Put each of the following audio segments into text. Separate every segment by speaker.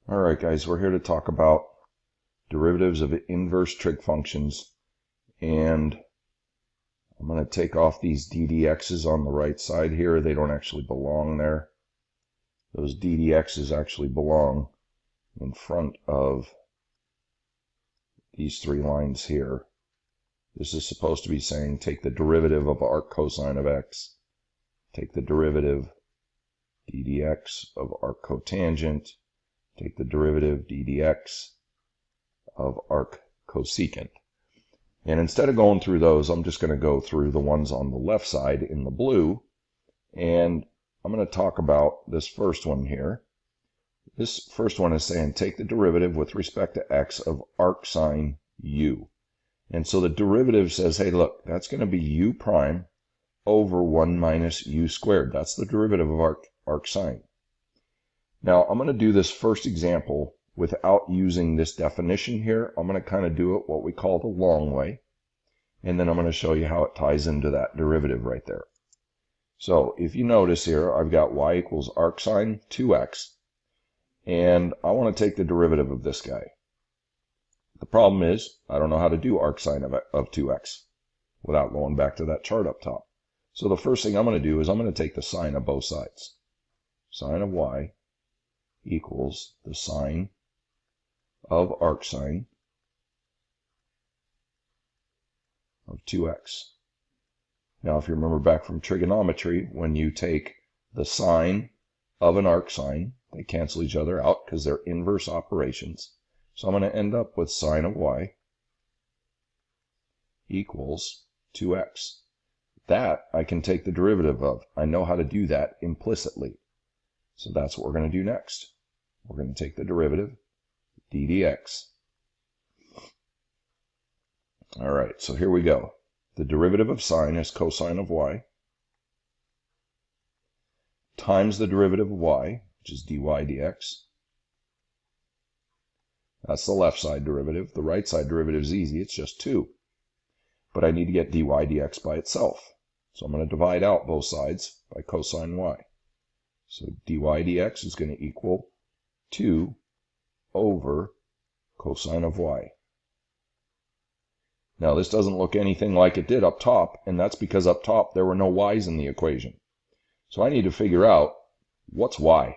Speaker 1: All right, guys, we're here to talk about derivatives of inverse trig functions, and I'm going to take off these ddx's on the right side here. They don't actually belong there. Those ddx's actually belong in front of these three lines here. This is supposed to be saying take the derivative of arc cosine of x, take the derivative ddx of arc cotangent, take the derivative ddx of arc cosecant. And instead of going through those, I'm just going to go through the ones on the left side in the blue, and I'm going to talk about this first one here. This first one is saying take the derivative with respect to x of arc sine u. And so the derivative says, hey, look, that's going to be u prime over 1 minus u squared. That's the derivative of arc sine. Now, I'm going to do this first example without using this definition here. I'm going to kind of do it what we call the long way, and then I'm going to show you how it ties into that derivative right there. So if you notice here, I've got y equals arc sine 2x, and I want to take the derivative of this guy. The problem is I don't know how to do arc sine of 2x without going back to that chart up top. So the first thing I'm going to do is I'm going to take the sine of both sides. Sine of y equals the sine of arc sine of 2x. Now, if you remember back from trigonometry, when you take the sine of an arc sine, they cancel each other out because they're inverse operations. So I'm going to end up with sine of y equals 2x. That I can take the derivative of. I know how to do that implicitly. So that's what we're going to do next. We're going to take the derivative, ddx. All right, so here we go. The derivative of sine is cosine of y times the derivative of y, which is dy dx. That's the left side derivative. The right side derivative is easy. It's just 2. But I need to get dy dx by itself. So I'm going to divide out both sides by cosine y. So dy dx is going to equal 2 over cosine of y. Now this doesn't look anything like it did up top, and that's because up top there were no y's in the equation. So I need to figure out what's y.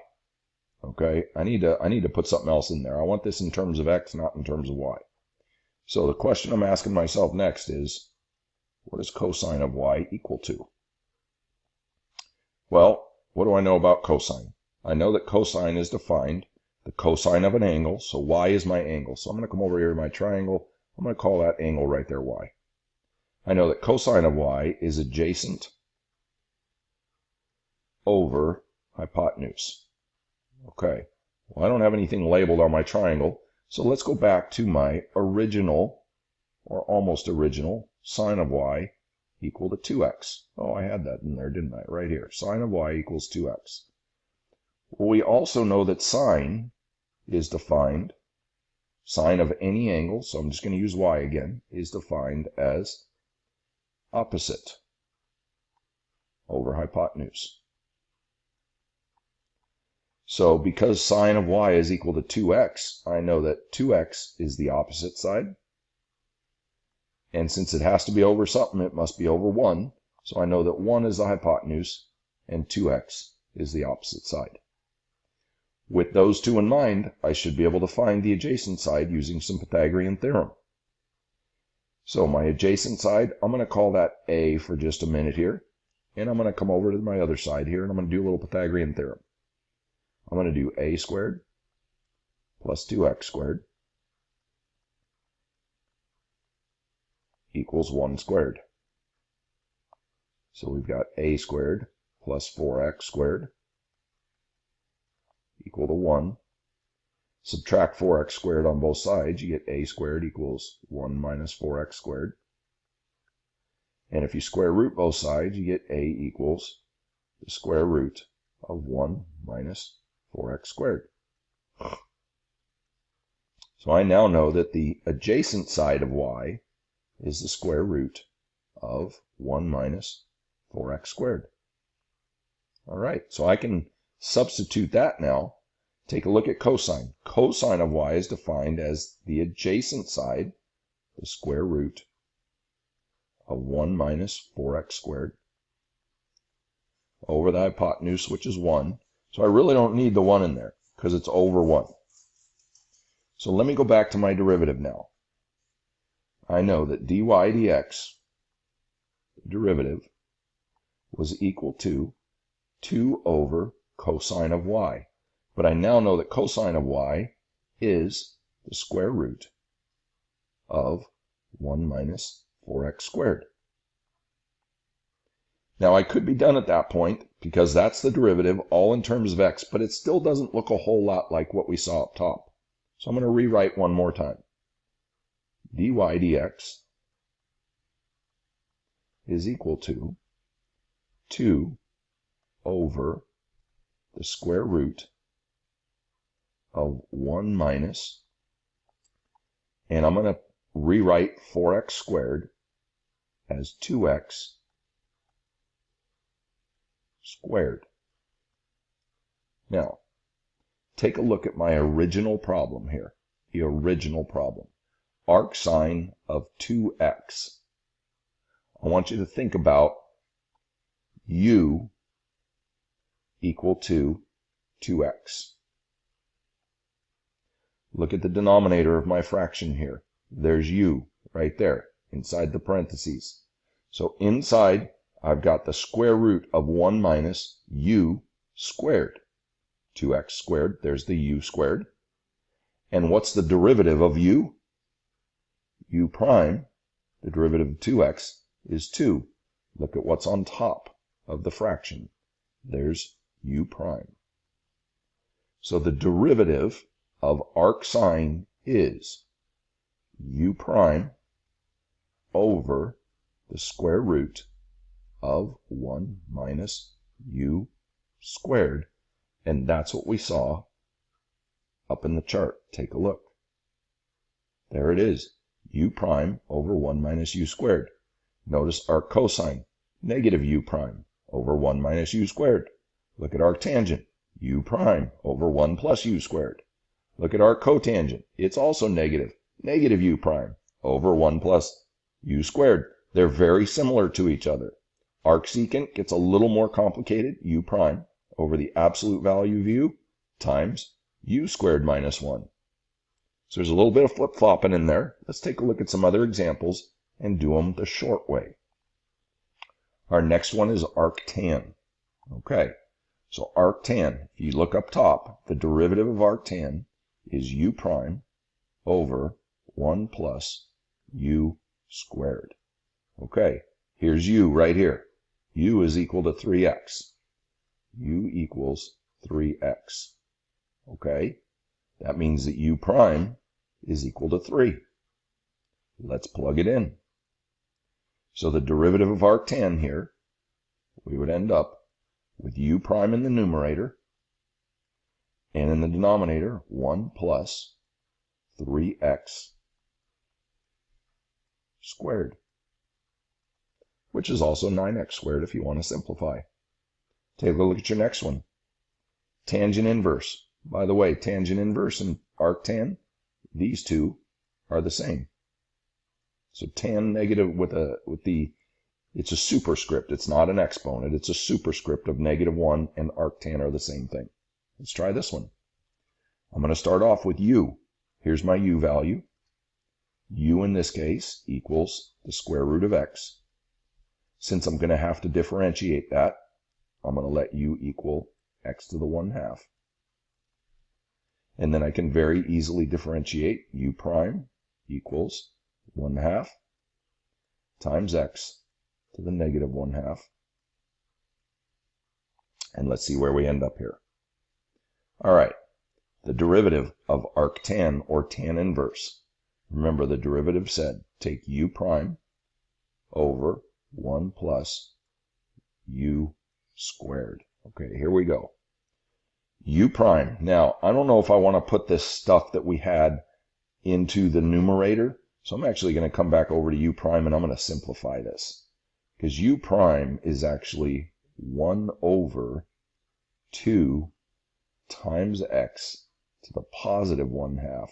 Speaker 1: Okay, I need to put something else in there. I want this in terms of x, not in terms of y. So the question I'm asking myself next is, what is cosine of y equal to? Well, what do I know about cosine? I know that cosine is defined, the cosine of an angle, so y is my angle. So I'm going to come over here to my triangle. I'm going to call that angle right there y. I know that cosine of y is adjacent over hypotenuse. Okay, well, I don't have anything labeled on my triangle, so let's go back to my original, or almost original, sine of y equal to 2x. Oh, I had that in there, didn't I? Right here. Sine of y equals 2x. Well, we also know that sine is defined, sine of any angle, so I'm just going to use y again, is defined as opposite over hypotenuse. So because sine of y is equal to 2x, I know that 2x is the opposite side. And since it has to be over something, it must be over 1. So I know that 1 is the hypotenuse and 2x is the opposite side. With those two in mind, I should be able to find the adjacent side using some Pythagorean theorem. So my adjacent side, I'm going to call that a for just a minute here. And I'm going to come over to my other side here and I'm going to do a little Pythagorean theorem. I'm going to do a squared plus 2x squared equals 1 squared. So we've got a squared plus 4x squared equal to 1. Subtract 4x squared on both sides, you get a squared equals 1 minus 4x squared. And if you square root both sides, you get a equals the square root of 1 minus 4x squared. So I now know that the adjacent side of y is the square root of 1 minus 4x squared. All right, so I can substitute that now. Take a look at cosine. cosine of y is defined as the adjacent side, the square root of 1 minus 4x squared over the hypotenuse, which is 1. So I really don't need the 1 in there because it's over 1. So let me go back to my derivative now. I know that dy dx, the derivative, was equal to 2 over cosine of y. But I now know that cosine of y is the square root of 1 minus 4x squared. Now I could be done at that point because that's the derivative all in terms of x, but it still doesn't look a whole lot like what we saw up top. So I'm going to rewrite one more time. dy dx is equal to 2 over the square root of 1 minus, and I'm going to rewrite 4x squared as 2x squared. Now, take a look at my original problem here, the original problem. Arc sine of 2x. I want you to think about u equal to 2x. Look at the denominator of my fraction here. There's u right there inside the parentheses. So inside, I've got the square root of 1 minus u squared. 2x squared, there's the u squared. And what's the derivative of u? U prime, the derivative of 2x, is 2. Look at what's on top of the fraction. There's u prime. So the derivative of arc sine is u prime over the square root of 1 minus u squared. And that's what we saw up in the chart. Take a look. There it is. U prime over 1 minus u squared. Notice arc cosine, negative u prime over 1 minus u squared. Look at arc tangent, u prime over 1 plus u squared. Look at arc cotangent. It's also negative, negative u prime over 1 plus u squared. They're very similar to each other. Arcsecant gets a little more complicated, u prime over the absolute value of u times u squared minus 1. So there's a little bit of flip-flopping in there. Let's take a look at some other examples and do them the short way. Our next one is arctan. Okay, so arctan, if you look up top, the derivative of arctan is u prime over 1 plus u squared. Okay, here's u right here. U is equal to 3x. U equals 3x. Okay, that means that u prime is equal to 3. Let's plug it in. So the derivative of arctan here, we would end up with u prime in the numerator, and in the denominator, 1 plus 3x squared, which is also 9x squared if you want to simplify. Take a look at your next one. Tangent inverse. By the way, tangent inverse and arctan, these two are the same. So tan negative it's a superscript. It's not an exponent. It's a superscript of -1 and arctan are the same thing. Let's try this one. I'm going to start off with u. Here's my u value. U in this case equals the square root of x. Since I'm going to have to differentiate that, I'm going to let u equal x to the 1/2. And then I can very easily differentiate u prime equals 1/2 times x to the -1/2. And let's see where we end up here. All right, the derivative of arctan or tan inverse. Remember the derivative said take u prime over 1 plus u squared. Okay, here we go. U prime. Now, I don't know if I want to put this stuff that we had into the numerator, so I'm actually going to come back over to u prime and I'm going to simplify this. Because u prime is actually 1 over 2 times x to the positive 1/2,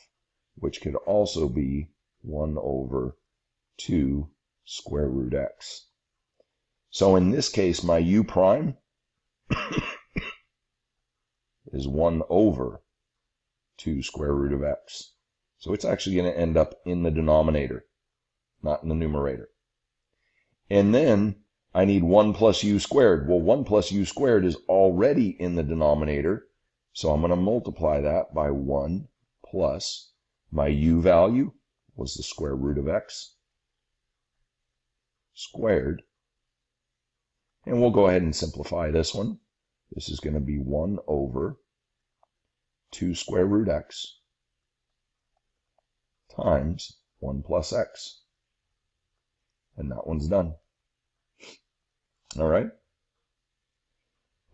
Speaker 1: which could also be 1 over 2 square root x. So in this case, my u prime is 1 over 2 square root of x. So it's actually going to end up in the denominator, not in the numerator. And then I need 1 plus u squared. Well, 1 plus u squared is already in the denominator, so I'm going to multiply that by 1 plus my u value was the square root of x squared. And we'll go ahead and simplify this one. This is going to be 1 over 2 square root x times 1 plus x. And that one's done. All right.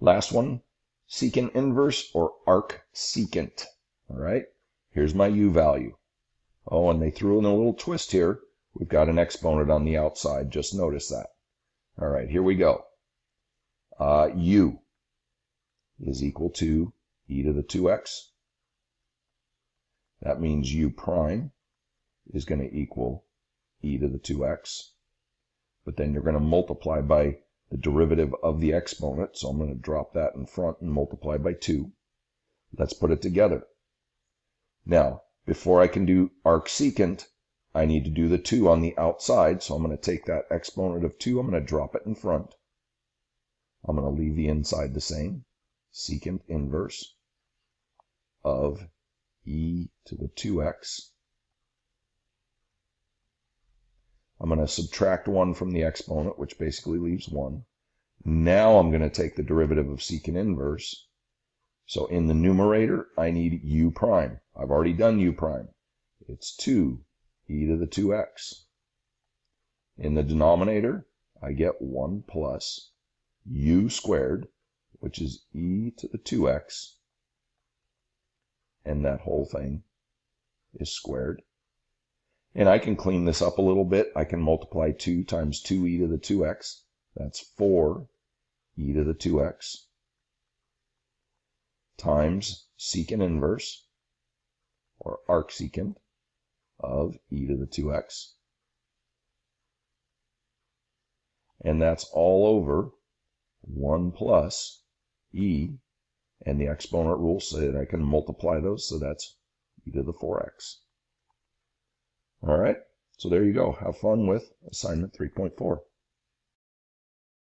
Speaker 1: Last one, secant inverse or arcsecant. All right. Here's my u value. Oh, and they threw in a little twist here. We've got an exponent on the outside. Just notice that. All right, here we go. U is equal to e to the 2x. That means u prime is going to equal e to the 2x. But then you're going to multiply by the derivative of the exponent. So I'm going to drop that in front and multiply by 2. Let's put it together. Now, before I can do arcsecant, I need to do the 2 on the outside. So I'm going to take that exponent of 2. I'm going to drop it in front. I'm going to leave the inside the same. Secant inverse of e to the 2x. I'm going to subtract 1 from the exponent, which basically leaves 1. Now I'm going to take the derivative of secant inverse. So in the numerator, I need u prime. I've already done u prime. It's 2 e to the 2x. In the denominator, I get 1 plus u squared, which is e to the 2x. And that whole thing is squared. And I can clean this up a little bit. I can multiply 2 times 2e to the 2x. That's 4 e to the 2x times secant inverse, or arcsecant, of e to the 2x. And that's all over 1 plus e, and the exponent rule so that I can multiply those, so that's e to the 4x. All right, so there you go. Have fun with assignment 3.4.